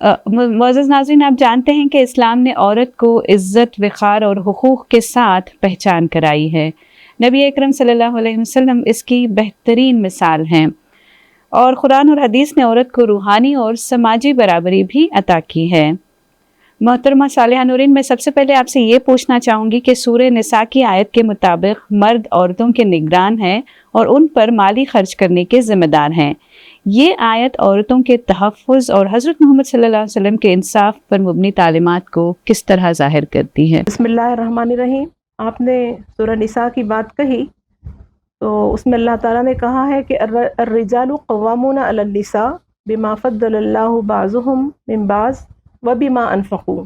معزز ناظرین، آپ جانتے ہیں کہ اسلام نے عورت کو عزت، وقار اور حقوق کے ساتھ پہچان کرائی ہے۔ نبی اکرم صلی اللہ علیہ وسلم اس کی بہترین مثال ہیں، اور قرآن اور حدیث نے عورت کو روحانی اور سماجی برابری بھی عطا کی ہے۔ محترمہ صالحہ نورین، میں سب سے پہلے آپ سے یہ پوچھنا چاہوں گی کہ سورہ نساء کی آیت کے مطابق مرد عورتوں کے نگران ہیں اور ان پر مالی خرچ کرنے کے ذمہ دار ہیں۔ یہ آیت عورتوں کے تحفظ اور حضرت محمد صلی اللہ علیہ وسلم کے انصاف پر مبنی تعلیمات کو کس طرح ظاہر کرتی ہے؟ بسم اللہ الرحمن الرحیم۔ آپ نے سورہ نساء کی بات کہی تو اس میں اللہ تعالیٰ نے کہا ہے کہ الرجال قوامون علی النساء بما فضل اللہ بعضهم من بعض وبما انفقوا۔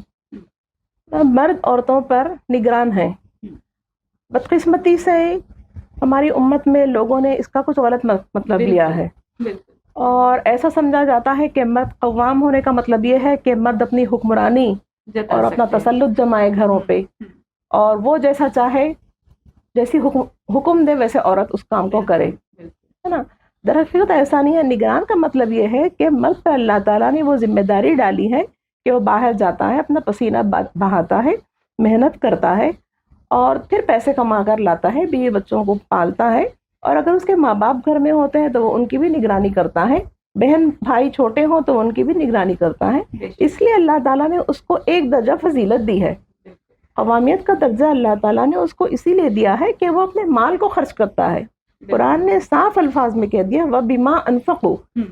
مرد عورتوں پر نگران ہیں۔ بدقسمتی سے ہماری امت میں لوگوں نے اس کا کچھ غلط مطلب لیا ہے، اور ایسا سمجھا جاتا ہے کہ مرد قوام ہونے کا مطلب یہ ہے کہ مرد اپنی حکمرانی اور اپنا تسلط جمائے گھروں پہ، اور وہ جیسا چاہے، جیسی حکم دے ویسے عورت اس کام کو کرے، ہے نا۔ در حقیقت ایسا نہیں ہے۔ نگران کا مطلب یہ ہے کہ مرد پر اللہ تعالیٰ نے وہ ذمہ داری ڈالی ہے کہ وہ باہر جاتا ہے، اپنا پسینہ بہاتا ہے، محنت کرتا ہے، اور پھر پیسے کما کر لاتا ہے، بیوی بچوں کو پالتا ہے، اور اگر اس کے ماں باپ گھر میں ہوتے ہیں تو وہ ان کی بھی نگرانی کرتا ہے، بہن بھائی چھوٹے ہوں تو ان کی بھی نگرانی کرتا ہے۔ اس لیے اللہ تعالیٰ نے اس کو ایک درجہ فضیلت دی ہے۔ قوامیت کا درجہ اللہ تعالیٰ نے اس کو اسی لیے دیا ہے کہ وہ اپنے مال کو خرچ کرتا ہے۔ قرآن نے صاف الفاظ میں کہہ دیا وَبِمَا أَنفَقُوا۔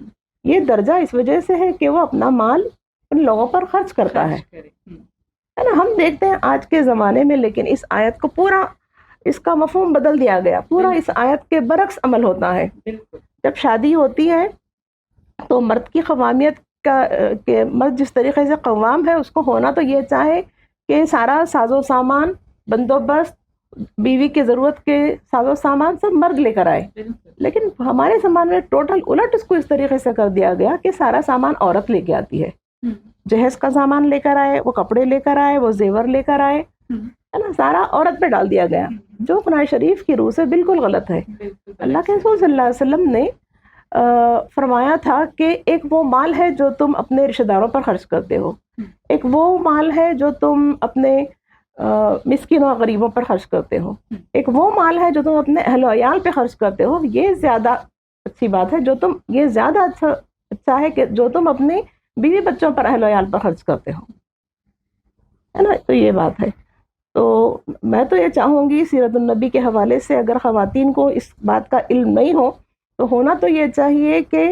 یہ درجہ اس وجہ سے ہے کہ وہ اپنا مال ان لوگوں پر خرچ کرتا ہے نا۔ ہم دیکھتے ہیں آج کے زمانے میں لیکن اس آیت کو پورا، اس کا مفہوم بدل دیا گیا، پورا اس آیت کے برعکس عمل ہوتا ہے۔ جب شادی ہوتی ہے تو مرد کی قوامیت کا، کہ مرد جس طریقے سے قوام ہے اس کو ہونا تو یہ چاہے کہ سارا ساز و سامان، بندوبست، بیوی کی ضرورت کے ساز و سامان سب مرد لے کر آئے، لیکن ہمارے زمانے میں ٹوٹل الٹ اس کو اس طریقے سے کر دیا گیا کہ سارا سامان عورت لے کے آتی ہے۔ جہیز کا سامان لے کر آئے، وہ کپڑے لے کر آئے، وہ زیور لے کر آئے، ہے نا، سارا عورت پہ ڈال دیا گیا، جو قرآن شریف کی روح سے بالکل غلط ہے۔ اللہ کے رسول صلی اللہ علیہ وسلم نے فرمایا تھا کہ ایک وہ مال ہے جو تم اپنے رشتہ داروں پر خرچ کرتے ہو، ایک وہ مال ہے جو تم اپنے مسکینوں اور غریبوں پر خرچ کرتے ہو، ایک وہ مال ہے جو تم اپنے اہل و عیال پہ خرچ کرتے ہو۔ یہ زیادہ اچھی بات ہے، جو تم، یہ زیادہ اچھا ہے کہ جو تم اپنے بیوی بچوں پر، اہل و عیال پر خرچ کرتے ہو، ہے نا۔ تو یہ بات ہے۔ تو میں تو یہ چاہوں گی سیرت النبی کے حوالے سے، اگر خواتین کو اس بات کا علم نہیں ہو تو ہونا تو یہ چاہیے کہ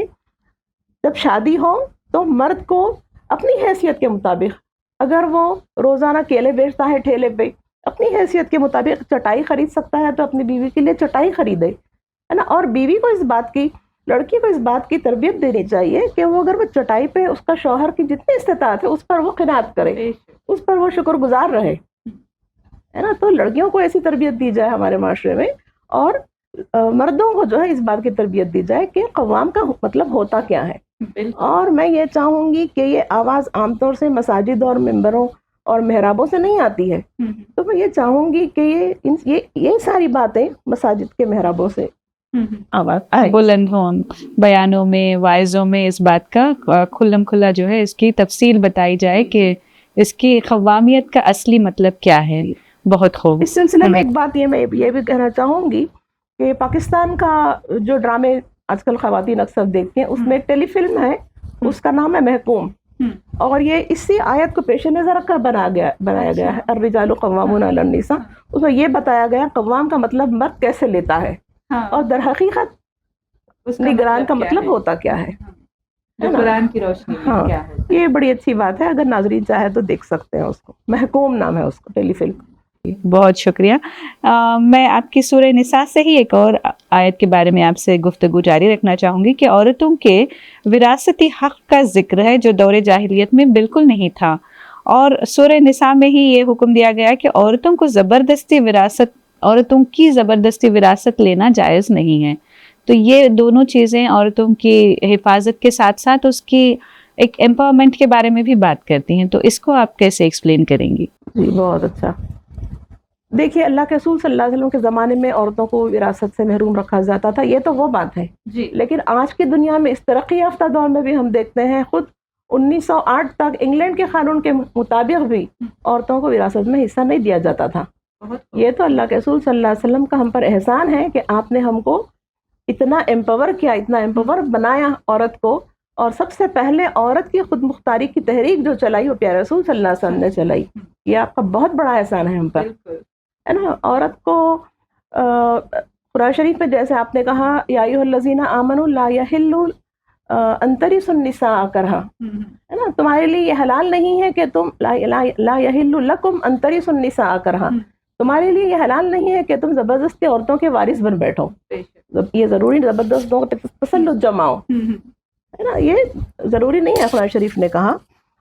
جب شادی ہو تو مرد کو اپنی حیثیت کے مطابق، اگر وہ روزانہ کیلے بیچتا ہے ٹھیلے پہ، اپنی حیثیت کے مطابق چٹائی خرید سکتا ہے تو اپنی بیوی کے لیے چٹائی خریدے، ہے نا۔ اور بیوی کو اس بات کی، لڑکی کو اس بات کی تربیت دینی چاہیے کہ وہ اگر وہ چٹائی پہ اس کا شوہر کی جتنی استطاعت ہے اس پر وہ قناعت کرے، اس پر وہ شکر گزار رہے، ہے نا۔ تو لڑکیوں کو ایسی تربیت دی جائے ہمارے معاشرے میں، اور مردوں کو جو ہے اس بات کی تربیت دی جائے کہ قوام کا مطلب ہوتا کیا ہے۔ اور میں یہ چاہوں گی کہ یہ آواز عام طور سے مساجد اور ممبروں اور محرابوں سے نہیں آتی ہے، تو میں یہ چاہوں گی کہ یہ ساری باتیں مساجد کے محرابوں سے آواز آئے، بلند ہوں، بیانوں میں، واعظوں میں اس بات کا کھلم کھلا جو ہے اس کی تفصیل بتائی جائے کہ اس کی قوامیت کا اصلی مطلب کیا ہے۔ بہت خوب۔ اس سلسلے میں ایک بات میں یہ بھی کہنا چاہوں گی کہ پاکستان کا جو ڈرامے آج کل خواتین اکثر دیکھتی ہیں، اس میں ایک ٹیلی فلم ہے، اس کا نام ہے محکوم، اور یہ اسی آیت کو پیش نظر رکھ کر بنایا گیا ہے، الرجال قوامون علی النساء۔ اس میں یہ بتایا گیا قوام کا مطلب مرد کیسے لیتا ہے، اور در حقیقت نگران کا مطلب ہوتا کیا ہے، قرآن کی روشنی میں کیا ہے۔ یہ بڑی اچھی بات ہے، اگر ناظرین چاہے تو دیکھ سکتے ہیں اس کو، محکوم نام ہے اس کو، ٹیلی فلم۔ بہت شکریہ۔ میں آپ کی سورہ نساء سے ہی ایک اور آیت کے بارے میں آپ سے گفتگو جاری رکھنا چاہوں گی کہ عورتوں کے وراثتی حق کا ذکر ہے جو دور جاہلیت میں بالکل نہیں تھا، اور سورہ نساء میں ہی یہ حکم دیا گیا کہ عورتوں کی زبردستی وراثت لینا جائز نہیں ہے۔ تو یہ دونوں چیزیں عورتوں کی حفاظت کے ساتھ ساتھ اس کی ایک امپاورمنٹ کے بارے میں بھی بات کرتی ہیں، تو اس کو آپ کیسے ایکسپلین کریں گی؟ جی بہت اچھا۔ دیکھیے، اللہ کے رسول صلی اللہ علیہ وسلم کے زمانے میں عورتوں کو وراثت سے محروم رکھا جاتا تھا، یہ تو وہ بات ہے، جی۔ لیکن آج کی دنیا میں اس ترقی یافتہ دور میں بھی ہم دیکھتے ہیں خود 1908 تک انگلینڈ کے قانون کے مطابق بھی عورتوں کو وراثت میں حصہ نہیں دیا جاتا تھا. یہ تو اللہ کے رسول صلی اللہ علیہ وسلم کا ہم پر احسان ہے کہ آپ نے ہم کو اتنا امپاور کیا، اتنا امپاور بنایا عورت کو. اور سب سے پہلے عورت کی خود مختاری کی تحریک جو چلائی وہ پیارے رسول صلی اللہ علیہ وسلم نے چلائی. یہ آپ کا بہت بڑا احسان ہے ہم پر، ہے نا. عورت کو قرآن شریف میں جیسے آپ نے کہا یا ایھا الذین آمنوا لا یحل ان ترثوا النساء کرہا، ہے نا. تمہارے لیے یہ حلال نہیں ہے کہ تم لا یحل لکم ان ترثوا النساء کرہا، تمہارے لیے یہ حلال نہیں ہے کہ تم زبردستی عورتوں کے وارث بن بیٹھو. یہ ضروری زبردست تسلط جماؤ، ہے نا. یہ ضروری نہیں ہے، قرآن شریف نے کہا.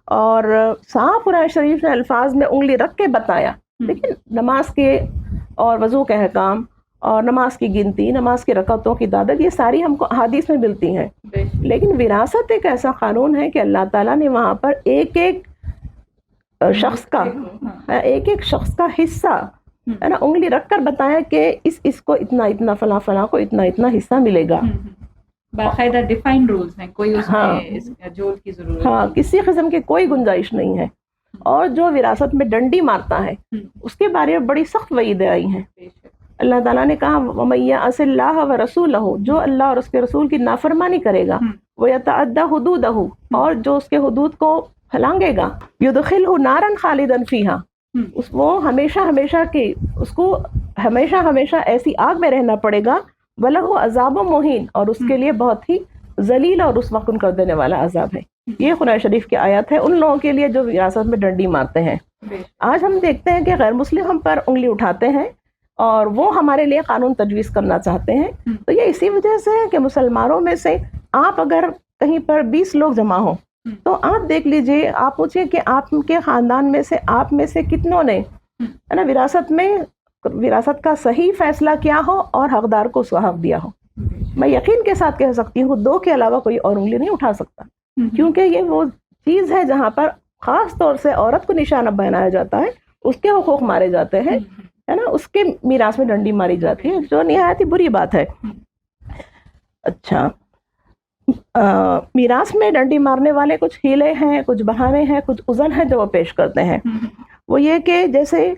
اور صاف قرآن شریف نے الفاظ میں انگلی رکھ کے بتایا. لیکن نماز کے اور وضو کے احکام اور نماز کی گنتی، نماز کی رکعتوں کی تعداد، یہ ساری ہم کو احادیث میں ملتی ہیں. لیکن وراثت ایک ایسا قانون ہے کہ اللہ تعالیٰ نے وہاں پر ایک ایک شخص کا حصہ، ہے نا، انگلی رکھ کر بتایا کہ اس کو اتنا اتنا، فلاں فلاں کو اتنا اتنا حصہ ملے گا. باقاعدہ ڈیفائنڈ رولز ہیں، کوئی اس میں جول کی ضرورت ہاں، کسی قسم کی کوئی گنجائش نہیں ہے. اور جو وراثت میں ڈنڈی مارتا ہے اس کے بارے میں بڑی سخت وعیدیں آئی ہیں. اللہ تعالیٰ نے کہا وَمَن يَعْصِ اللَّهَ وَرَسُولَهُ، جو اللہ اور اس کے رسول کی نافرمانی کرے گا، وَيَتَعَدَّ حُدُودَهُ، اور جو اس کے حدود کو پھلانگے گا، يُدْخِلْهُ نَارًا خَالِدًا فِيهَا، وہ ہمیشہ ہمیشہ کی، اس کو ہمیشہ ہمیشہ ایسی آگ میں رہنا پڑے گا. وَلَهُ عَذَابٌ مُهِينٌ، اور اس کے لیے بہت ہی ذلیل اور رسوا کن کر دینے والا عذاب ہے. یہ قرآن شریف کی آیت ہے ان لوگوں کے لیے جو وراثت میں ڈنڈی مارتے ہیں. آج ہم دیکھتے ہیں کہ غیر مسلم ہم پر انگلی اٹھاتے ہیں اور وہ ہمارے لیے قانون تجویز کرنا چاہتے ہیں. تو یہ اسی وجہ سے ہے کہ مسلمانوں میں سے آپ اگر کہیں پر 20 لوگ جمع ہوں تو آپ دیکھ لیجئے، آپ پوچھیں کہ آپ کے خاندان میں سے، آپ میں سے کتنوں نے، ہے نا، وراثت کا صحیح فیصلہ کیا ہو اور حقدار کو اس کا حق دیا ہو. میں یقین کے ساتھ کہہ سکتی ہوں 2 کے علاوہ کوئی اور انگلی نہیں اٹھا سکتا، کیونکہ یہ وہ چیز ہے جہاں پر خاص طور سے عورت کو نشانہ بنایا جاتا ہے، اس کے حقوق مارے جاتے ہیں، ہے نا، اس کے میراث میں ڈنڈی ماری جاتی ہے، جو نہایت ہی بری بات ہے. اچھا، میراث میں ڈنڈی مارنے والے کچھ ہیلے ہیں، کچھ بہانے ہیں، کچھ عذر ہیں جو وہ پیش کرتے ہیں. وہ یہ کہ جیسے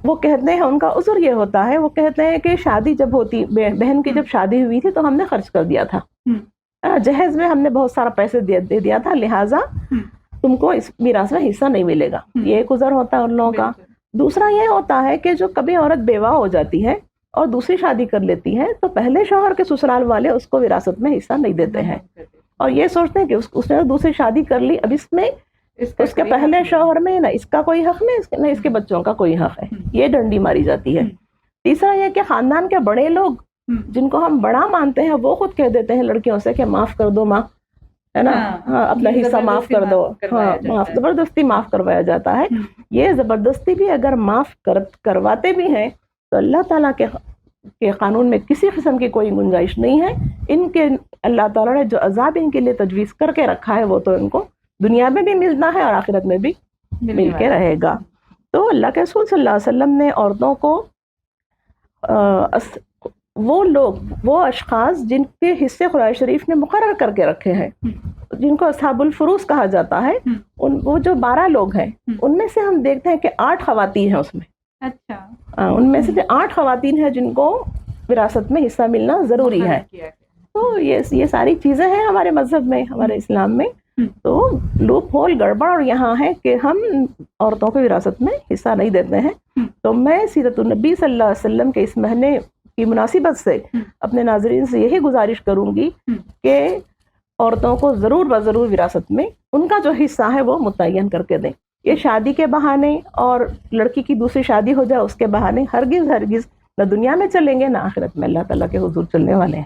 وہ کہتے ہیں، ان کا عذر یہ ہوتا ہے، وہ کہتے ہیں کہ شادی جب ہوتی، بہن کی جب شادی ہوئی تھی تو ہم نے خرچ کر دیا تھا، جہیز میں ہم نے بہت سارا پیسے دے دیا تھا، لہٰذا تم کو اس میراث میں حصہ نہیں ملے گا. یہ ایک عذر ہوتا ہے ان لوگوں کا. دوسرا یہ ہوتا ہے کہ جو کبھی عورت بیوہ ہو جاتی ہے اور دوسری شادی کر لیتی ہے تو پہلے شوہر کے سسرال والے اس کو وراثت میں حصہ نہیں دیتے ہیں، اور یہ سوچتے ہیں کہ اس نے دوسری شادی کر لی، اب اس میں اس کے پہلے شوہر میں نہ اس کا کوئی حق نہیں، نہ اس کے بچوں کا کوئی حق ہے. یہ ڈنڈی ماری جاتی ہے. تیسرا یہ کہ خاندان کے بڑے لوگ جن کو ہم بڑا مانتے ہیں وہ خود کہہ دیتے ہیں لڑکیوں سے کہ معاف کر دو ماں، ہے نا، اپنا حصہ معاف کر دو. زبردستی معاف کروایا جاتا ہے. یہ زبردستی بھی اگر معاف کرواتے بھی ہیں تو اللہ تعالیٰ کے قانون میں کسی قسم کی کوئی گنجائش نہیں ہے. ان کے اللہ تعالیٰ نے جو عذاب ان کے لیے تجویز کر کے رکھا ہے وہ تو ان کو دنیا میں بھی ملنا ہے اور آخرت میں بھی مل کے رہے گا. تو اللہ کے رسول صلی اللہ علیہ وسلم نے عورتوں کو وہ اشخاص جن کے حصے قرآن شریف نے مقرر کر کے رکھے ہیں، جن کو اصحاب الفروض کہا جاتا ہے، وہ جو 12 لوگ ہیں ان میں سے ہم دیکھتے ہیں کہ 8 خواتین ہیں اس میں. اچھا، ان میں سے 8 خواتین ہیں جن کو وراثت میں حصہ ملنا ضروری ہے. تو یہ ساری چیزیں ہیں ہمارے مذہب میں، ہمارے اسلام میں. تو لوپ ہول گڑبڑ اور یہاں ہے کہ ہم عورتوں کو وراثت میں حصہ نہیں دیتے ہیں. تو میں سیرت النبی صلی اللہ علیہ وسلم کے اس مہینے کی مناسبت سے اپنے ناظرین سے یہی گزارش کروں گی کہ عورتوں کو ضرور بضرور وراثت میں ان کا جو حصہ ہے وہ متعین کر کے دیں. یہ شادی کے بہانے اور لڑکی کی دوسری شادی ہو جائے اس کے بہانے ہرگز نہ دنیا میں چلیں گے نہ آخرت میں اللہ تعالیٰ کے حضور چلنے والے ہیں.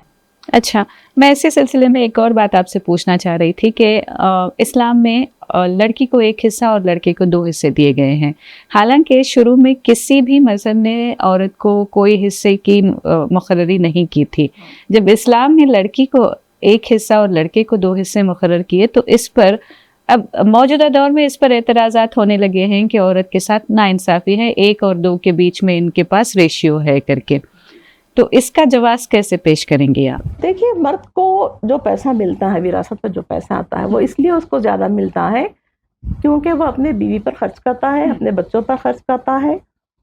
اچھا، میں اسی سلسلے میں ایک اور بات آپ سے پوچھنا چاہ رہی تھی کہ اسلام میں لڑکی کو 1 حصہ اور لڑکے کو 2 حصے دیے گئے ہیں، حالانکہ شروع میں کسی بھی مذہب نے عورت کو کوئی حصے کی مقرری نہیں کی تھی. جب اسلام نے لڑکی کو 1 حصہ اور لڑکے کو 2 حصے مقرر کیے تو اس پر اب موجودہ دور میں اس پر اعتراضات ہونے لگے ہیں کہ عورت کے ساتھ ناانصافی ہے، 1 اور 2 کے بیچ میں ان کے پاس ریشیو ہے کر کے. تو اس کا جواز کیسے پیش کریں گے آپ؟ دیکھیے مرد کو جو پیسہ ملتا ہے وراثت پر جو پیسہ آتا ہے وہ اس لیے اس کو زیادہ ملتا ہے کیونکہ وہ اپنے بیوی پر خرچ کرتا ہے, اپنے بچوں پر خرچ کرتا ہے,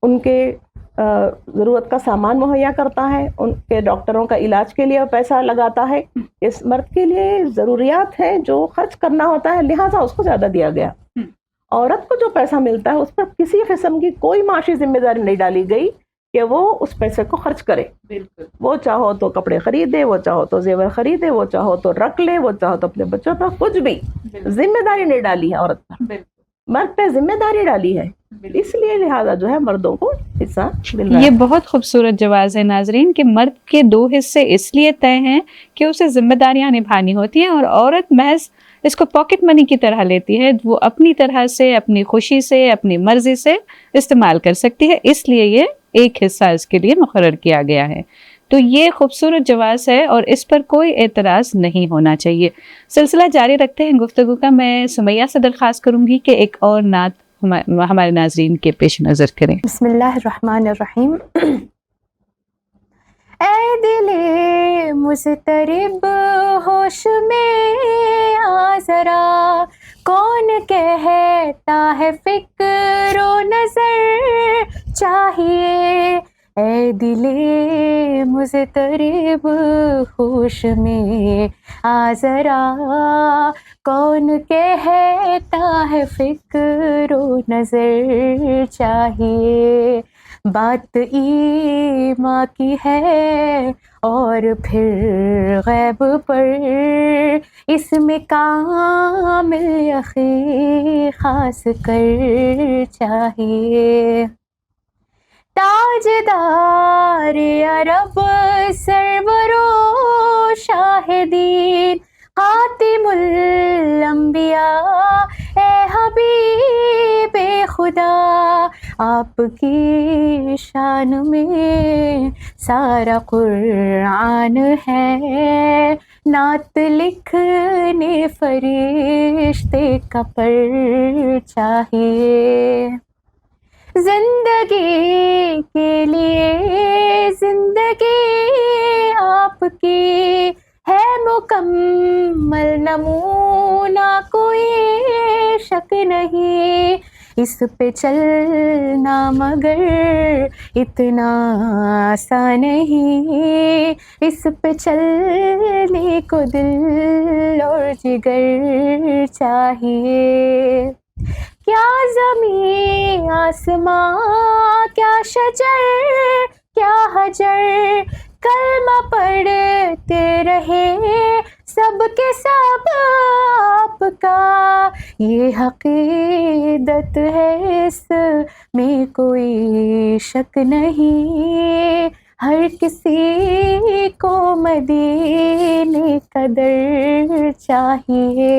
ان کے ضرورت کا سامان مہیا کرتا ہے, ان کے ڈاکٹروں کا علاج کے لیے پیسہ لگاتا ہے. اس مرد کے لیے ضروریات ہیں جو خرچ کرنا ہوتا ہے, لہٰذا اس کو زیادہ دیا گیا. عورت کو جو پیسہ ملتا ہے اس پر کسی قسم کی کوئی معاشی ذمہ داری نہیں ڈالی گئی کہ وہ اس پیسے کو خرچ کرے. بالکل, وہ چاہو تو کپڑے خریدے, وہ چاہو تو زیور خریدے, وہ چاہو تو رکھ لے, وہ چاہو تو اپنے بچوں پر, کچھ بھی ذمہ داری نہیں ڈالی ہے عورت پر. مرد پہ ذمہ داری ڈالی ہے, اس لیے لہٰذا جو ہے مردوں کو حصہ مل رہا ہے. یہ بہت خوبصورت جواز ہے ناظرین کہ مرد کے 2 حصے اس لیے طے ہیں کہ اسے ذمہ داریاں نبھانی ہوتی ہیں اور عورت محض اس کو پاکٹ منی کی طرح لیتی ہے, وہ اپنی طرح سے, اپنی خوشی سے, اپنی مرضی سے استعمال کر سکتی ہے, اس لیے یہ ایک حصہ اس کے لیے مقرر کیا گیا ہے. تو یہ خوبصورت جواز ہے اور اس پر کوئی اعتراض نہیں ہونا چاہیے. سلسلہ جاری رکھتے ہیں گفتگو کا. میں سمیہ سے درخواست کروں گی کہ ایک اور نعت ہمارے ناظرین کے پیش نظر کریں. بسم اللہ الرحمن الرحیم. اے دل مضطرب ہوش میں آ ذرا, کون کہتا ہے فکر و نظر چاہیے. اے دل مضطرب ہوش میں آ ذرا, کون کہتا ہے فکر و نظر چاہیے. بات ایمان کی ہے اور پھر غیب پر, اس میں کامل یقین خاص کر چاہیے. تاجدار عرب سرور و شاہدین, خاتم الانبیاء اے حبیب خدا, آپ کی شان میں سارا قرآن ہے, نعت لکھنے فرشتے کا پر چاہیے. زندگی کے لیے زندگی آپ کی ہے مکمل نمونہ, کوئی شک نہیں. اس پہ چلنا مگر اتنا آسان نہیں, اس پہ چلنے کو دل اور جگر چاہیے. کیا زمین آسمان, کیا شجر کیا حجر, کلمہ پڑھتے رہے سب کے سب آپ کا, یہ حقیقت ہے اس میں کوئی شک نہیں. ہر کسی کو مدینے کا در چاہیے.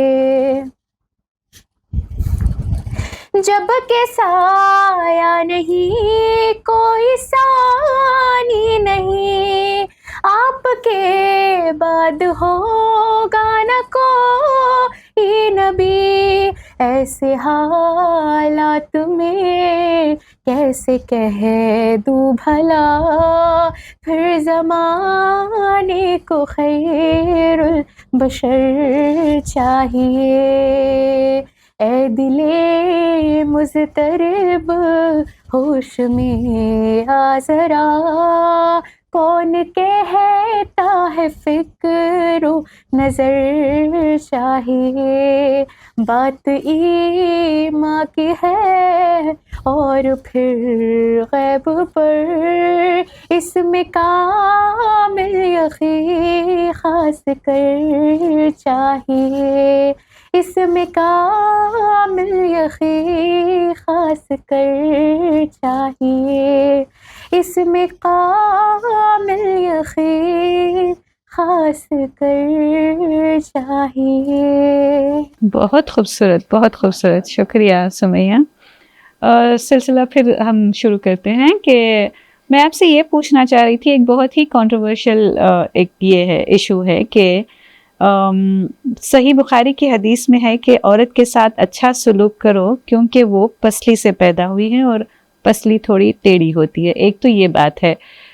جب کہ سایہ نہیں کوئی ثانی نہیں, آپ کے بعد ہوگا نہ کوئی نبی. ایسے حالات میں کیسے کہہ دوں بھلا, پھر زمانے کو خیر البشر چاہیے. اے دل مضطرب ہوش میں آ ذرا, کون کہتا ہے فکر و نظر چاہیے. بات ایمان کی ہے اور پھر غیب پر, اس میں کامل یقین خاص کر چاہیے. اس میں کامل یقین خاص کر چاہیے. اس میں کامل یقین خاص کر چاہیے. بہت خوبصورت, بہت خوبصورت, شکریہ سمیہ. سلسلہ پھر ہم شروع کرتے ہیں کہ میں آپ سے یہ پوچھنا چاہ رہی تھی, ایک بہت ہی کنٹروورشل ایک یہ ہے ایشو ہے کہ صحیح بخاری کی حدیث میں ہے کہ عورت کے ساتھ اچھا سلوک کرو کیونکہ وہ پسلی سے پیدا ہوئی ہے اور پسلی تھوڑی ٹیڑھی ہوتی ہے. ایک تو یہ بات ہے,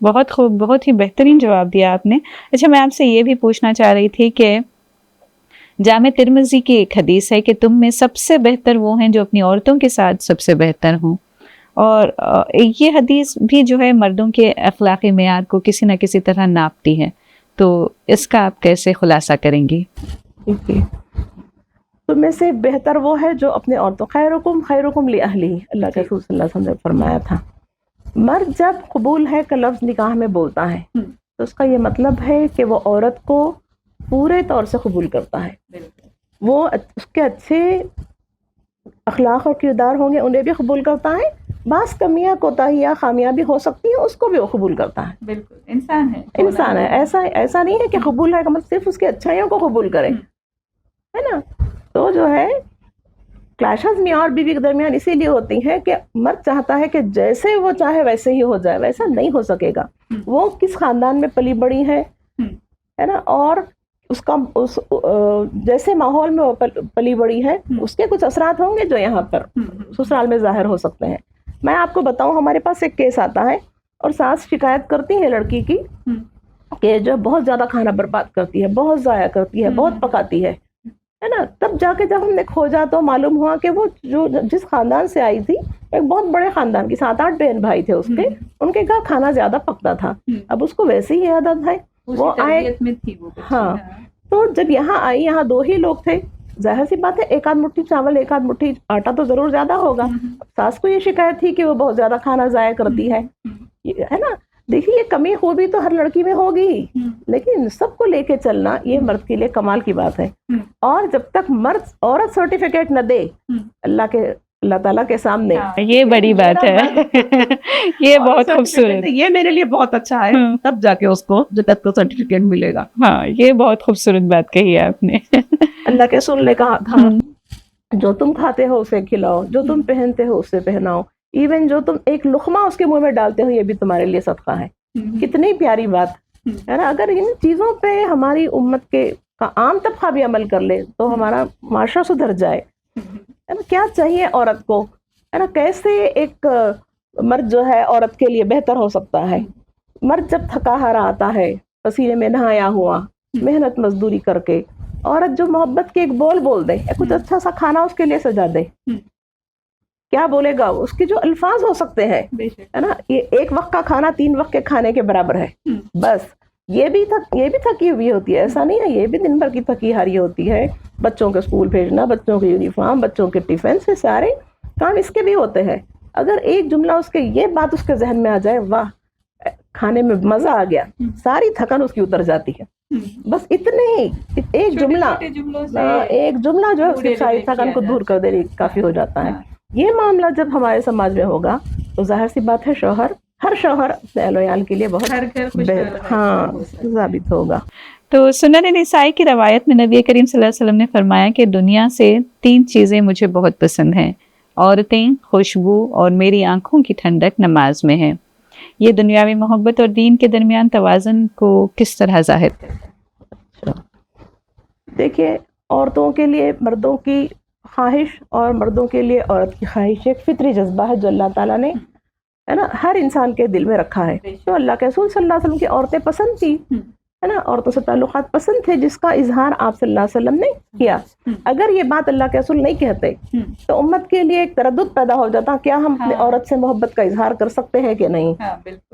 بہت خوب، بہت ہی بہترین جواب دیا آپ نے. اچھا میں آپ سے یہ بھی پوچھنا چاہ رہی تھی کہ جامع ترمذی کی ایک حدیث ہے کہ تم میں سب سے بہتر وہ ہیں جو اپنی عورتوں کے ساتھ سب سے بہتر ہوں، اور یہ حدیث بھی جو ہے مردوں کے اخلاقی معیار کو کسی نہ کسی طرح ناپتی ہے، تو اس کا آپ کیسے خلاصہ کریں گی؟ تم میں سے بہتر وہ ہے جو اپنے عورتوں، خیرکم خیرکم لاہلی، اللہ کے رسول صلی اللہ علیہ وسلم نے فرمایا تھا. مرد جب قبول ہے کا لفظ نکاح میں بولتا ہے تو اس کا یہ مطلب ہے کہ وہ عورت کو پورے طور سے قبول کرتا ہے. وہ اس کے اچھے اخلاق اور کردار ہوں گے انہیں بھی قبول کرتا ہے، بعض کمیاں کوتاہیاں خامیاں بھی ہو سکتی ہیں اس کو بھی وہ قبول کرتا ہے. بالکل انسان ہے ایسا نہیں ہے کہ قبول ہے کہ مطلب صرف اس کی اچھائیوں کو قبول کرے، ہے نا. تو جو ہے کلیشز میاں اور بیوی کے درمیان اسی لیے ہوتی ہیں کہ مرد چاہتا ہے کہ جیسے وہ چاہے ویسے ہی ہو جائے، ویسا نہیں ہو سکے گا. وہ کس خاندان میں پلی بڑی ہے نا، اور اس کا جیسے ماحول میں وہ پلی بڑی ہے اس کے کچھ اثرات ہوں گے جو یہاں پر سسرال میں ظاہر ہو سکتے ہیں. میں آپ کو بتاؤں، ہمارے پاس ایک کیس آتا ہے اور ساس شکایت کرتی ہے لڑکی کی کہ جو بہت زیادہ کھانا برباد کرتی ہے، بہت ضائع کرتی ہے، بہت پکاتی ہے نا. تب جا کے جب ہم نے کھوجا تو معلوم ہوا کہ وہ جو جس خاندان سے آئی تھی ایک بہت بڑے خاندان کی، 7-8 بہن بھائی تھے اس کے، ان کے گھر کھانا زیادہ پکتا تھا. اب اس کو ویسے ہی عادت ہے، وہ آئے. ہاں، تو جب یہاں آئی، یہاں 2 ہی لوگ تھے، ظاہر سی بات ہے ایک آدھ مٹھی چاول ایک آدھ مٹھی آٹا تو ضرور زیادہ ہوگا. ساس کو یہ شکایت تھی کہ وہ بہت زیادہ کھانا ضائع کرتی ہے نا. دیکھیے یہ کمی خوبی تو ہر لڑکی میں ہوگی ہی، لیکن سب کو لے کے چلنا یہ مرد کے لیے کمال کی بات ہے. اور جب تک مرد عورت سرٹیفکیٹ نہ دے اللہ تعالیٰ کے سامنے، یہ بڑی بات ہے. یہ بہت خوبصورت، یہ میرے لیے بہت اچھا ہے، تب جا کے اس کو جنت کا سرٹیفکیٹ ملے گا. ہاں یہ بہت خوبصورت بات کہی ہے آپ نے. اللہ کے رسول نے کہا تھا جو تم کھاتے ہو اسے کھلاؤ، جو تم پہنتے ہو اسے پہناؤ، ایون جو تم ایک لقمہ اس کے منہ میں ڈالتے ہو یہ بھی تمہارے لیے صدقہ ہے. کتنی پیاری بات ہے نا. اگر ان چیزوں پہ ہماری امت کے عام طبقہ بھی عمل کر لے تو ہمارا معاشرہ سدھر جائے. ہے نا، کیا چاہیے عورت کو، ہے نا، کیسے ایک مرد جو ہے عورت کے لیے بہتر ہو سکتا ہے. مرد جب تھکا ہارا آتا ہے، پسینے میں نہایا ہوا، محنت مزدوری کر کے، عورت جو محبت کے ایک بول دے، کچھ اچھا سا کھانا اس کے لیے سجا دے، کیا بولے گا اس کے جو الفاظ ہو سکتے ہیں، ہے نا. یہ ایک وقت کا کھانا 3 وقت کے کھانے کے برابر ہے. بس یہ بھی تھکی ہوئی ہوتی ہے، ایسا نہیں ہے، یہ بھی دن بھر کی تھکی ہاری ہوتی ہے. بچوں کے اسکول بھیجنا، بچوں کے یونیفارم، بچوں کے ٹفن، سے سارے کام اس کے بھی ہوتے ہیں. اگر ایک جملہ اس کے یہ بات اس کے ذہن میں آ جائے، واہ کھانے میں مزہ آ گیا، ساری تھکن اس کی اتر جاتی ہے. بس اتنے ہی ایک جملہ جو ہے ساری تھکن کو دور کر دینے کافی ہو جاتا ہے. یہ معاملہ جب ہمارے سماج میں ہوگا تو ظاہر سی بات ہے ہر شوہر اپنے اہل و عیال کے لیے بہت ثابت ہوگا. تو سنن نسائی کی روایت میں نبی کریم صلی اللہ علیہ وسلم نے فرمایا کہ دنیا سے 3 چیزیں مجھے بہت پسند ہیں، عورتیں، خوشبو اور میری آنکھوں کی ٹھنڈک نماز میں ہے. یہ دنیاوی محبت اور دین کے درمیان توازن کو کس طرح ظاہر کرتا ہے؟ دیکھیے، عورتوں کے لیے مردوں کی خواہش اور مردوں کے لیے عورت کی خواہش ایک فطری جذبہ ہے جو اللہ تعالیٰ نے، ہے نا، ہر انسان کے دل میں رکھا ہے. تو اللہ کے رسول صلی اللہ علیہ وسلم کی عورتیں پسند تھی، ہے نا، عورتوں سے تعلقات پسند تھے، جس کا اظہار آپ صلی اللہ علیہ وسلم نے کیا. اگر یہ بات اللہ کے رسول نہیں کہتے تو امت کے لیے ایک تردد پیدا ہو جاتا، کیا ہم اپنی عورت سے محبت کا اظہار کر سکتے ہیں کہ نہیں.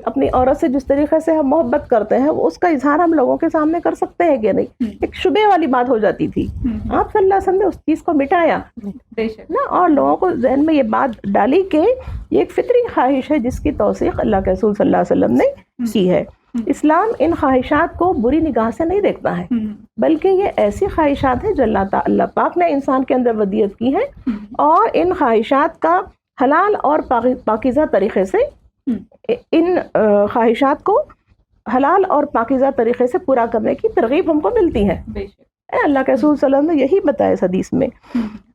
اپنی عورت سے جس طریقے سے ہم محبت کرتے ہیں اس کا اظہار ہم لوگوں کے سامنے کر سکتے ہیں کہ نہیں. ایک شبہ والی بات ہو جاتی تھی. آپ صلی اللہ علیہ وسلم نے اس چیز کو مٹایا نا، اور لوگوں کو ذہن میں یہ بات ڈالی کہ یہ ایک فطری خواہش ہے جس کی توثیق اللہ کے رسول صلی اللہ علیہ وسلم نے کی ہے. اسلام ان خواہشات کو بری نگاہ سے نہیں دیکھتا ہے، بلکہ یہ ایسی خواہشات ہیں جو اللہ پاک نے انسان کے اندر ودیت کی ہے، اور ان خواہشات کا حلال اور پاکیزہ طریقے سے ان خواہشات کو حلال اور پاکیزہ طریقے سے پورا کرنے کی ترغیب ہم کو ملتی ہے. اللہ کے رسول صلی اللہ علیہ وسلم نے یہی بتایا اس حدیث میں.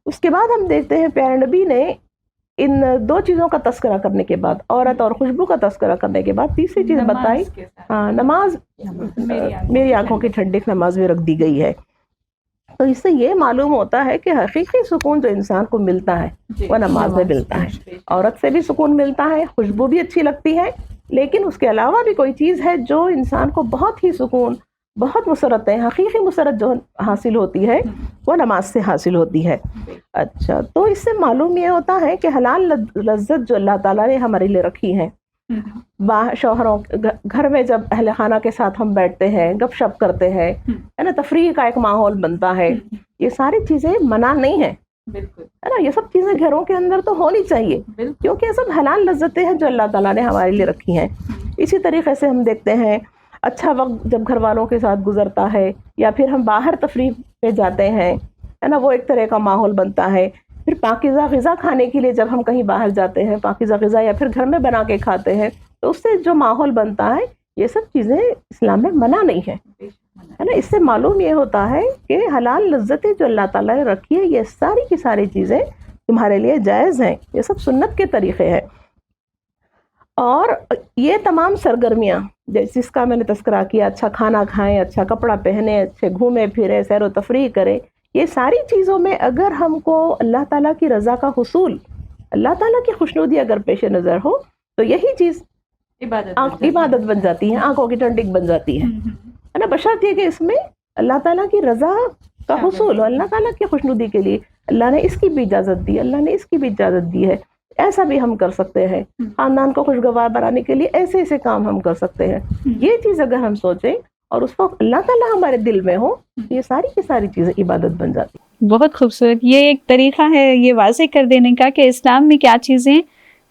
اس کے بعد ہم دیکھتے ہیں پیارے نبی نے ان 2 چیزوں کا تذکرہ کرنے کے بعد، عورت اور خوشبو کا تذکرہ کرنے کے بعد، تیسری چیز بتائی نماز. میری آنکھوں کی ٹھنڈک نماز میں رکھ دی گئی ہے. تو اس سے یہ معلوم ہوتا ہے کہ حقیقی سکون جو انسان کو ملتا ہے وہ نماز میں ملتا ہے. عورت سے بھی سکون ملتا ہے، خوشبو بھی اچھی لگتی ہے، لیکن اس کے علاوہ بھی کوئی چیز ہے جو انسان کو بہت ہی سکون، بہت مسرتیں، حقیقی مسرت جو حاصل ہوتی ہے وہ نماز سے حاصل ہوتی ہے. اچھا، تو اس سے معلوم یہ ہوتا ہے کہ حلال لذت جو اللہ تعالیٰ نے ہمارے لیے رکھی ہیں، شوہروں گھر میں جب اہل خانہ کے ساتھ ہم بیٹھتے ہیں، گپ شپ کرتے ہیں، ہے نا، تفریح کا ایک ماحول بنتا ہے، یہ ساری چیزیں منع نہیں ہیں، ہے نا، یہ سب چیزیں گھروں کے اندر تو ہونی چاہیے، کیونکہ یہ سب حلال لذتیں ہیں جو اللہ تعالیٰ نے ہمارے لیے رکھی ہیں. اسی طریقے سے ہم دیکھتے ہیں اچھا وقت جب گھر والوں کے ساتھ گزرتا ہے، یا پھر ہم باہر تفریح پہ جاتے ہیں، ہے نا، وہ ایک طرح کا ماحول بنتا ہے. پھر پاکیزہ غذا کھانے کے لیے جب ہم کہیں باہر جاتے ہیں، پاکیزہ غذا یا پھر گھر میں بنا کے کھاتے ہیں، تو اس سے جو ماحول بنتا ہے، یہ سب چیزیں اسلام میں منع نہیں ہے، ہے نا. اس سے معلوم یہ ہوتا ہے کہ حلال لذتیں جو اللہ تعالیٰ نے رکھی ہے، یہ ساری کی ساری چیزیں تمہارے لیے جائز ہیں، یہ سب سنت کے طریقے ہیں. اور یہ تمام سرگرمیاں جس کا میں نے تذکرہ کیا، اچھا کھانا کھائیں، اچھا کپڑا پہنے، اچھے گھومے پھرے، سیر و تفریح کریں، یہ ساری چیزوں میں اگر ہم کو اللہ تعالیٰ کی رضا کا حصول، اللہ تعالیٰ کی خوشنودی اگر پیش نظر ہو، تو یہی چیز عبادت بن جاتی ہے، آنکھوں کی ٹھنڈک بن جاتی ہے نا، بشرط یہ کہ اس میں اللہ تعالیٰ کی رضا کا حصول ہو، اللہ تعالیٰ کی خوشنودی کے لیے اللہ نے اس کی بھی اجازت دی، اللہ نے اس کی بھی اجازت دی ہے. ایسا بھی ہم کر سکتے ہیں، خاندان کو خوشگوار بنانے کے لیے ایسے ایسے کام ہم کر سکتے ہیں. یہ چیز اگر ہم سوچیں اور اس وقت اللہ تعالیٰ ہمارے دل میں ہو، یہ ساری کی ساری چیزیں عبادت بن جاتی ہیں. بہت خوبصورت. یہ ایک طریقہ ہے یہ واضح کر دینے کا کہ اسلام میں کیا چیزیں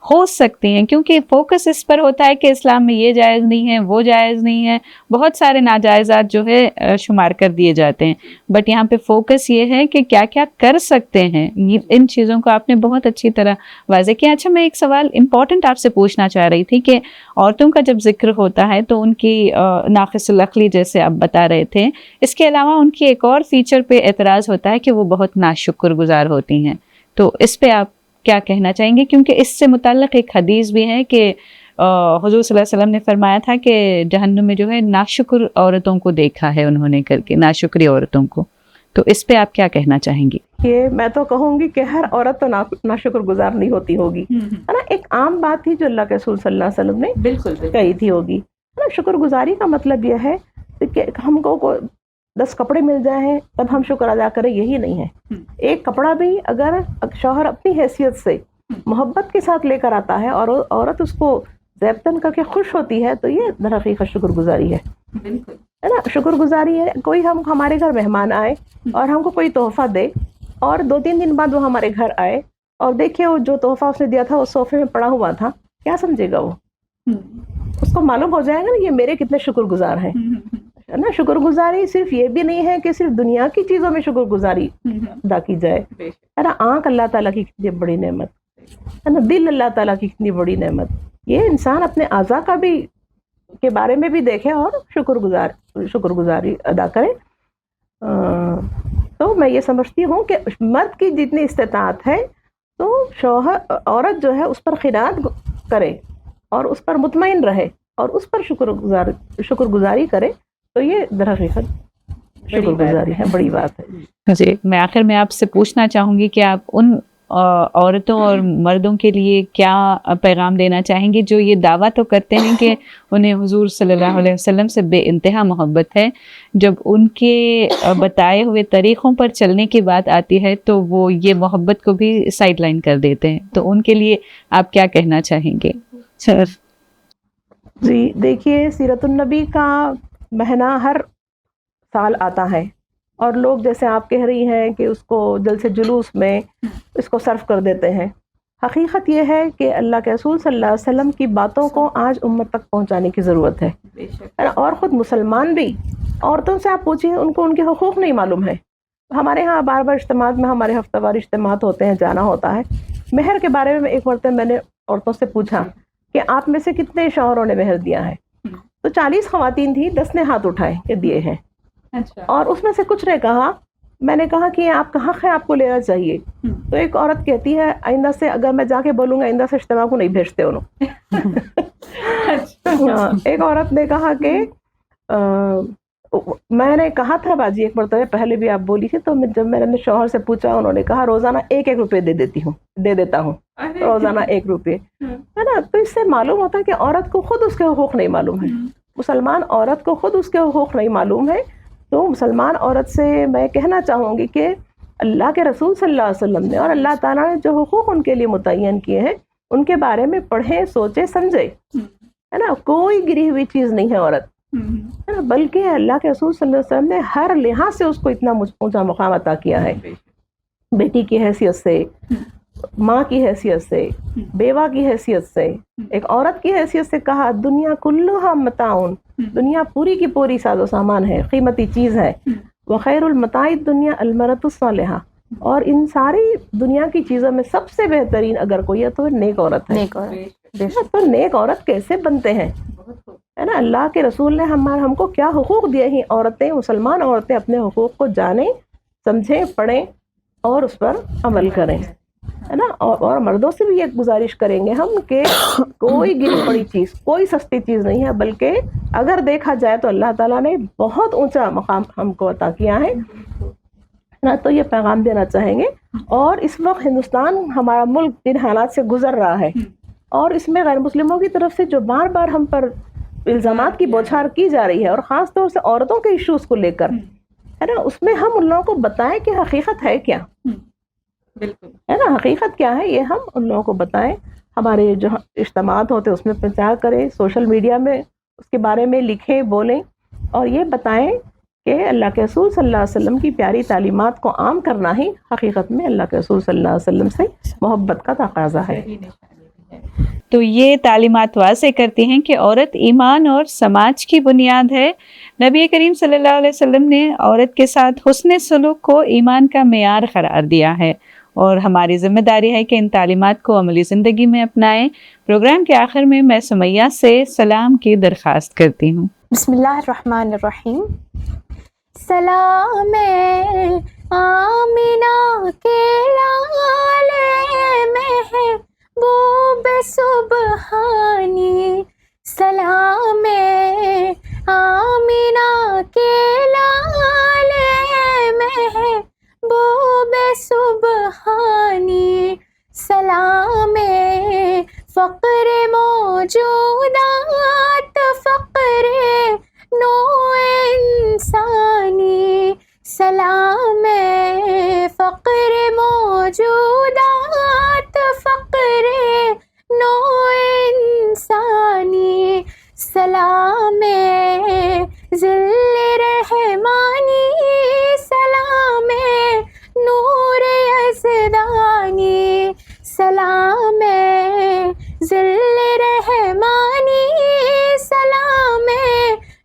ہو سکتی ہیں، کیونکہ فوکس اس پر ہوتا ہے کہ اسلام میں یہ جائز نہیں ہے، وہ جائز نہیں ہے، بہت سارے ناجائزات جو ہے شمار کر دیے جاتے ہیں. بٹ یہاں پہ فوکس یہ ہے کہ کیا کیا کر سکتے ہیں. ان چیزوں کو آپ نے بہت اچھی طرح واضح کیا. اچھا، میں ایک سوال امپورٹنٹ آپ سے پوچھنا چاہ رہی تھی کہ عورتوں کا جب ذکر ہوتا ہے تو ان کی ناقص العقلی جیسے آپ بتا رہے تھے، اس کے علاوہ ان کی ایک اور فیچر پہ اعتراض ہوتا ہے کہ وہ بہت ناشکر گزار ہوتی ہیں. تو اس پہ آپ کیا کہنا چاہیں گے؟ کیونکہ اس سے متعلق ایک حدیث بھی ہے کہ حضور صلی اللہ علیہ وسلم نے فرمایا تھا کہ جہنم میں جو ہے ناشکر عورتوں کو دیکھا ہے انہوں نے کر کے، ناشکری عورتوں کو. تو اس پہ آپ کیا کہنا چاہیں گی؟ یہ میں تو کہوں گی کہ ہر عورت تو ناشکر گزار نہیں ہوتی ہوگی، ہے نا. ایک عام بات تھی جو اللہ کے رسول صلی اللہ علیہ وسلم نے بالکل کہی تھی ہوگی، ہے نا. شکر گزاری کا مطلب یہ ہے کہ ہم کو 10 کپڑے مل جائیں تب ہم شکر ادا کریں، یہی نہیں ہے. ایک کپڑا بھی اگر شوہر اپنی حیثیت سے محبت کے ساتھ لے کر آتا ہے اور عورت اس کو زیبتن کر کے خوش ہوتی ہے، تو یہ در حقیقت شکر گزاری ہے، ہے نا. شکر گزاری ہے کوئی ہمارے گھر مہمان آئے اور ہم کو کوئی تحفہ دے، اور 2-3 دن بعد وہ ہمارے گھر آئے اور دیکھے وہ جو تحفہ اس نے دیا تھا وہ صوفے میں پڑا ہوا تھا، کیا سمجھے گا وہ؟ اس کو معلوم ہو جائے گا نا یہ میرے کتنے شکر گزار ہیں، ہے نا. شکر گزاری صرف یہ بھی نہیں ہے کہ صرف دنیا کی چیزوں میں شکر گزاری ادا کی جائے، ہے نا. آنکھ اللہ تعالیٰ کی کتنی بڑی نعمت ہے نا، دل اللہ تعالیٰ کی کتنی بڑی نعمت. یہ انسان اپنے اعضاء کا بھی کے بارے میں بھی دیکھے اور شکر گزاری ادا کرے. تو میں یہ سمجھتی ہوں کہ مرد کی جتنی استطاعت ہے تو عورت جو ہے اس پر خیرات کرے اور اس پر مطمئن رہے اور اس پر شکر گزاری کرے، تو یہ در حقیقت شکر گزاری ہے، بڑی بات ہے. جی، میں آخر میں آپ سے پوچھنا چاہوں گی کہ آپ ان عورتوں اور مردوں کے لیے کیا پیغام دینا چاہیں گے جو یہ دعویٰ تو کرتے ہیں کہ انہیں حضور صلی اللہ علیہ وسلم سے بے انتہا محبت ہے، جب ان کے بتائے ہوئے طریقوں پر چلنے کی بات آتی ہے تو وہ یہ محبت کو بھی سائڈ لائن کر دیتے ہیں. تو ان کے لیے آپ کیا کہنا چاہیں گے؟ سر جی دیکھیے، سیرت النبی کا مہینہ ہر سال آتا ہے اور لوگ جیسے آپ کہہ رہی ہیں کہ اس کو جلسے جلوس میں اس کو صرف کر دیتے ہیں. حقیقت یہ ہے کہ اللہ کے رسول صلی اللہ علیہ وسلم کی باتوں کو آج امت تک پہنچانے کی ضرورت ہے، اور خود مسلمان بھی عورتوں سے آپ پوچھیں ان کو ان کے حقوق نہیں معلوم ہے. ہمارے ہاں بار بار اجتماعات میں ہمارے ہفتہ وار اجتماعات ہوتے ہیں، جانا ہوتا ہے. مہر کے بارے میں ایک مرتبہ میں نے عورتوں سے پوچھا کہ آپ میں سے کتنے شوہروں نے مہر دیا ہے، تو 40 خواتین تھی، 10 نے ہاتھ اٹھائے کہ دیے ہیں. اور اس میں سے کچھ نے کہا، میں نے کہا کہ آپ کا حق ہے، آپ کو لینا چاہیے. تو ایک عورت کہتی ہے آئندہ سے اگر میں جا کے بولوں گا آئندہ سے اجتماع کو نہیں بھیجتے انہوں. ایک عورت نے کہا کہ میں نے کہا تھا باجی ایک مرتبہ پہلے بھی آپ بولی تھی، تو جب میں نے شوہر سے پوچھا انہوں نے کہا روزانہ 1-1 روپے دے دیتا ہوں. روزانہ 1 روپے، ہے نا. تو اس سے معلوم ہوتا ہے کہ عورت کو خود اس کے حقوق نہیں معلوم ہے. مسلمان عورت کو خود اس کے حقوق نہیں معلوم ہے. تو مسلمان عورت سے میں کہنا چاہوں گی کہ اللہ کے رسول صلی اللہ علیہ وسلم نے اور اللہ تعالیٰ نے جو حقوق ان کے لیے متعین کیے ہیں ان کے بارے میں پڑھیں، سوچیں، سمجھیں، ہے نا. کوئی گری ہوئی چیز نہیں ہے عورت، ہے نا، بلکہ اللہ کے رسول صلی اللہ علیہ وسلم نے ہر لحاظ سے اس کو اتنا اونچا مقام عطا کیا ہے. بیٹی کی حیثیت سے، ماں کی حیثیت سے، بیوہ کی حیثیت سے، ایک عورت کی حیثیت سے کہا دنیا کلھا متاعن، دنیا پوری کی پوری ساز و سامان ہے، قیمتی چیز ہے. وخیر المتاع الدنیا المرأۃ الصالحہ، اور ان ساری دنیا کی چیزوں میں سب سے بہترین اگر کوئی ہے تو نیک عورت ہے. نیک عورت. تو نیک عورت کیسے بنتے ہیں، ہے نا. اللہ کے رسول نے ہم کو کیا حقوق دیے ہیں. عورتیں، مسلمان عورتیں اپنے حقوق کو جانیں، سمجھیں، پڑھیں اور اس پر عمل کریں، ہے نا. اور مردوں سے بھی یہ گزارش کریں گے ہم کہ کوئی گری پڑی چیز، کوئی سستی چیز نہیں ہے، بلکہ اگر دیکھا جائے تو اللہ تعالیٰ نے بہت اونچا مقام ہم کو عطا کیا ہے نا. تو یہ پیغام دینا چاہیں گے. اور اس وقت ہندوستان ہمارا ملک جن حالات سے گزر رہا ہے اور اس میں غیر مسلموں کی طرف سے جو بار بار ہم پر الزامات کی بوچھار کی جا رہی ہے اور خاص طور سے عورتوں کے ایشوز کو لے کر، ہے نا، اس میں ہم ان لوگوں کو بتائیں کہ حقیقت ہے کیا، بالکل ہے نا، حقیقت کیا ہے یہ ہم ان لوگوں کو بتائیں. ہمارے جو اجتماعات ہوتے ہیں اس میں پرچار کریں، سوشل میڈیا میں اس کے بارے میں لکھیں، بولیں اور یہ بتائیں کہ اللہ کے رسول صلی اللہ علیہ وسلم کی پیاری تعلیمات کو عام کرنا ہی حقیقت میں اللہ کے رسول صلی اللہ علیہ وسلم سے محبت کا تقاضا ہے. تو یہ تعلیمات واضح کرتی ہیں کہ عورت ایمان اور سماج کی بنیاد ہے. نبی کریم صلی اللہ علیہ وسلم نے عورت کے ساتھ حسن سلوک کو ایمان کا معیار قرار دیا ہے اور ہماری ذمہ داری ہے کہ ان تعلیمات کو عملی زندگی میں اپنائیں. پروگرام کے آخر میں میں سمیہ سے سلام کی درخواست کرتی ہوں. بسم اللہ الرحمن الرحیم. سلام آمینہ کے لالے محبوب سبحانی، سلام آمینہ کے لالے محبوب سبحانی، سلام فقر موجودات، فقر نو انسانی، سلام فقر موجودات، فقر نو انسانی، سلام ذل رحمانی، سلام نور یزدانی، سلام ذل رحمانی، سلام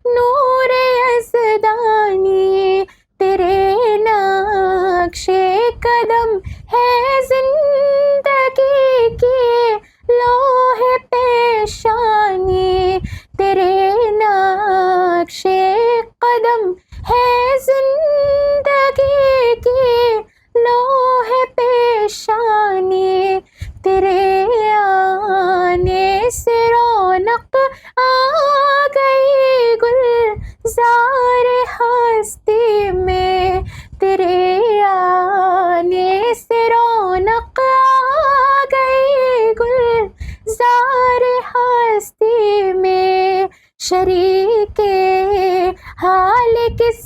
نور یزدانی، تیرے نقش قدم ہے زندگی کی لوح پیشانی، تیرے نقش قدم ہے زندگی کی لوح پیشانی، تیرے آنے سے رونق آ گئی گلزار ہستی میں، تیرے آنے سے رونق آ گئی گلزار ہستی میں، شریک حال کس